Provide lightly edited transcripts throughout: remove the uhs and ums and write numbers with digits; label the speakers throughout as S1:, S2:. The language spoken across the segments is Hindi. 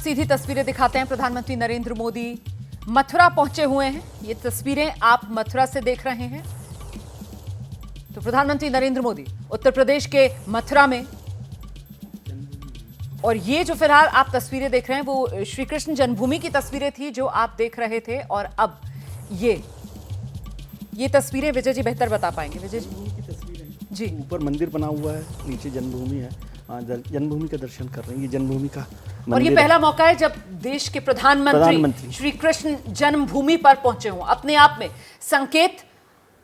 S1: सीधी तस्वीरें दिखाते हैं। प्रधानमंत्री नरेंद्र मोदी मथुरा पहुंचे हुए हैं। ये तस्वीरें आप मथुरा से देख रहे हैं। तो प्रधानमंत्री नरेंद्र मोदी उत्तर प्रदेश के मथुरा में, और ये जो फिलहाल आप तस्वीरें देख रहे हैं वो श्री कृष्ण जन्मभूमि की तस्वीरें थी जो आप देख रहे थे, और अब ये तस्वीरें विजय जी बेहतर बता पाएंगे। विजय जी
S2: तस्वीरें
S1: जी,
S2: ऊपर मंदिर बना हुआ है, नीचे जन्मभूमि है। जन्मभूमि का दर्शन कर रहे हैं। ये जन्मभूमि का
S1: और ये पहला मौका है जब देश के प्रधानमंत्री श्री कृष्ण जन्मभूमि पर पहुंचे हों। अपने आप में संकेत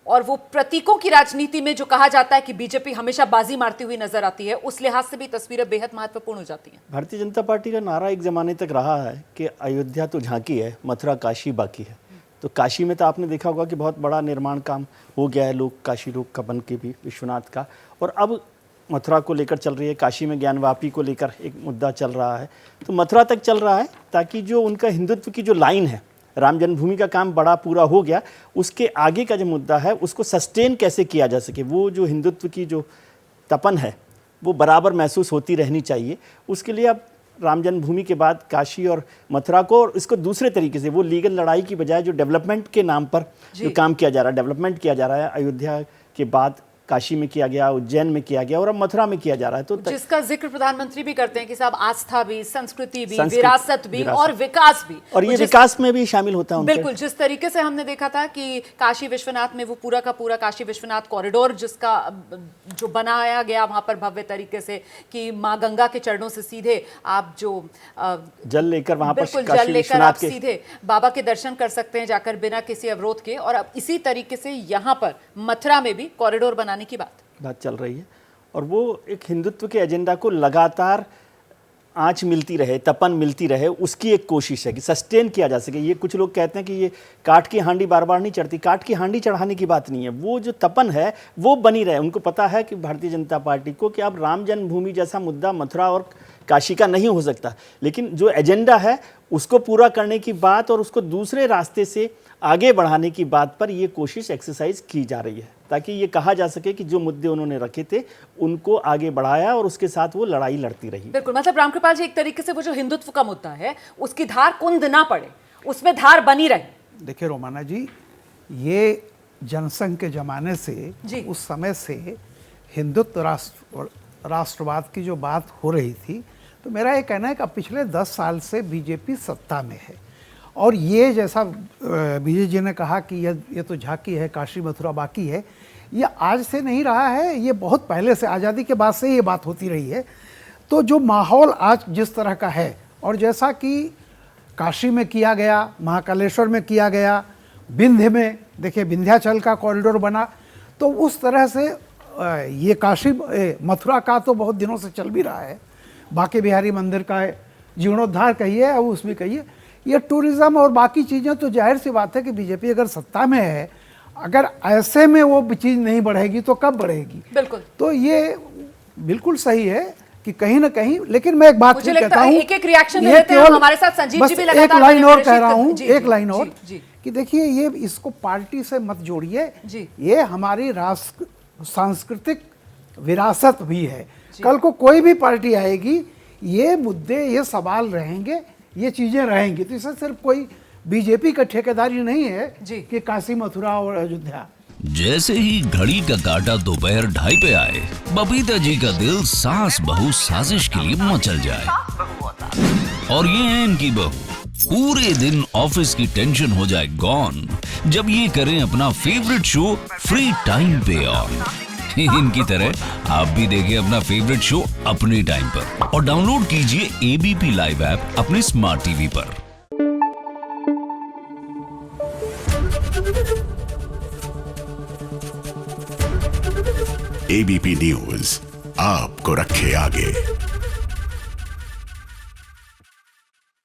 S1: और वो प्रतीकों की राजनीति में जो कहा जाता है कि बीजेपी हमेशा बाजी मारती हुई नजर आती है, उस लिहाज से भी तस्वीरें बेहद महत्वपूर्ण हो जाती हैं।
S2: भारतीय जनता पार्टी का नारा एक जमाने तक रहा है कि अयोध्या तो झांकी है, मथुरा काशी बाकी है। तो काशी में तो आपने देखा होगा कि बहुत बड़ा निर्माण काम हो गया है, लोग काशी रोग का बन के भी विश्वनाथ का, और अब मथुरा को लेकर चल रही है। काशी में ज्ञानवापी को लेकर एक मुद्दा चल रहा है, तो मथुरा तक चल रहा है, ताकि जो उनका हिंदुत्व की जो लाइन है, राम जन्मभूमि का काम बड़ा पूरा हो गया, उसके आगे का जो मुद्दा है उसको सस्टेन कैसे किया जा सके। वो जो हिंदुत्व की जो तपन है वो बराबर महसूस होती रहनी चाहिए। उसके लिए अब राम जन्मभूमि के बाद काशी और मथुरा को, और इसको दूसरे तरीके से, वो लीगल लड़ाई की बजाय जो डेवलपमेंट के नाम पर जो काम किया जा रहा है, डेवलपमेंट किया जा रहा है, अयोध्या के बाद काशी में किया गया, उज्जैन में किया गया, और अब मथुरा में किया जा रहा है। तो
S1: जिसका जिक्र प्रधानमंत्री भी करते हैं कि साहब आस्था भी, संस्कृति भी, विरासत भी और विकास भी,
S2: और ये विकास में भी शामिल होता है।
S1: बिल्कुल, जिस तरीके से हमने देखा था कि काशी विश्वनाथ में वो पूरा का पूरा काशी विश्वनाथ कॉरिडोर जिसका जो बनाया गया वहां पर भव्य तरीके से कि माँ गंगा के चरणों से सीधे आप जो
S2: जल लेकर वहां पर
S1: जल लेकर आप सीधे बाबा के दर्शन कर सकते हैं जाकर बिना किसी अवरोध के। और अब इसी तरीके से यहाँ पर मथुरा में भी कॉरिडोर बनाने की बात
S2: चल रही है, और वो एक हिंदुत्व के एजेंडा को लगातार आंच मिलती रहे, तपन मिलती रहे, उसकी एक कोशिश है कि सस्टेन किया जा सके। ये कुछ लोग कहते हैं कि ये काठ की हांडी बार बार नहीं चढ़ती। काठ की हांडी चढ़ाने की बात नहीं है, वो जो तपन है वो बनी रहे। उनको पता है कि भारतीय जनता पार्टी को कि अब राम जन्मभूमि जैसा मुद्दा मथुरा और काशी का नहीं हो सकता, लेकिन जो एजेंडा है उसको पूरा करने की बात और उसको दूसरे रास्ते से आगे बढ़ाने की बात पर ये कोशिश, एक्सरसाइज की जा रही है, ताकि ये कहा जा सके कि जो मुद्दे उन्होंने रखे थे उनको आगे बढ़ाया और उसके साथ वो लड़ाई लड़ती रही।
S1: बिल्कुल, मतलब रामकृपाल जी, एक तरीके से वो जो हिंदुत्व का मुद्दा है उसकी धार कुंद ना पड़े, उसमें धार बनी रहे।
S3: देखिए रोमाना जी, ये जनसंघ के जमाने से, उस समय से हिंदुत्व राष्ट्रवाद की जो बात हो रही थी, तो मेरा ये कहना है कि अब पिछले 10 साल से बीजेपी सत्ता में है, और ये जैसा विजय जी ने कहा कि ये तो झांकी है, काशी मथुरा बाकी है, ये आज से नहीं रहा है, ये बहुत पहले से, आज़ादी के बाद से ये बात होती रही है। तो जो माहौल आज जिस तरह का है, और जैसा कि काशी में किया गया, महाकालेश्वर में किया गया, विंध्य में देखिए विंध्याचल का कॉरिडोर बना, तो उस तरह से ये काशी मथुरा का तो बहुत दिनों से चल भी रहा है। बांके बिहारी मंदिर का जीर्णोद्धार कहिए और उसमें कहिए, ये टूरिज्म और बाकी चीज़ें, तो जाहिर सी बात है कि बीजेपी अगर सत्ता में है, अगर ऐसे में वो चीज़ नहीं बढ़ेगी तो कब बढ़ेगी।
S1: बिल्कुल,
S3: तो ये बिल्कुल सही है कि कहीं ना कहीं, लेकिन मैं एक बात फिर कहता हूँ,
S1: एक रिएक्शन देते हैं हमारे साथ संजीव जी भी लगातार,
S3: एक लाइन और कह रहा हूँ, एक लाइन और, कि देखिए ये इसको पार्टी से मत जोड़िए, ये हमारी सांस्कृतिक विरासत भी है। कल को कोई भी पार्टी आएगी, ये मुद्दे, ये सवाल रहेंगे, ये चीजें रहेंगी। तो इससे सिर्फ कोई बीजेपी का ठेकेदारी नहीं है कि काशी मथुरा और अयोध्या।
S4: जैसे ही घड़ी का काटा दोपहर 2:30 पे आए, बबीता जी का दिल सास बहू साजिश के लिए मचल जाए। और ये है इनकी बहू, पूरे दिन ऑफिस की टेंशन हो जाए गॉन जब ये करें अपना फेवरेट शो फ्री टाइम पे ऑन। इनकी तरह आप भी देखिए अपना फेवरेट शो अपने टाइम पर, और डाउनलोड कीजिए एबीपी लाइव ऐप अपने स्मार्ट टीवी पर।
S5: एबीपी न्यूज आपको रखे आगे।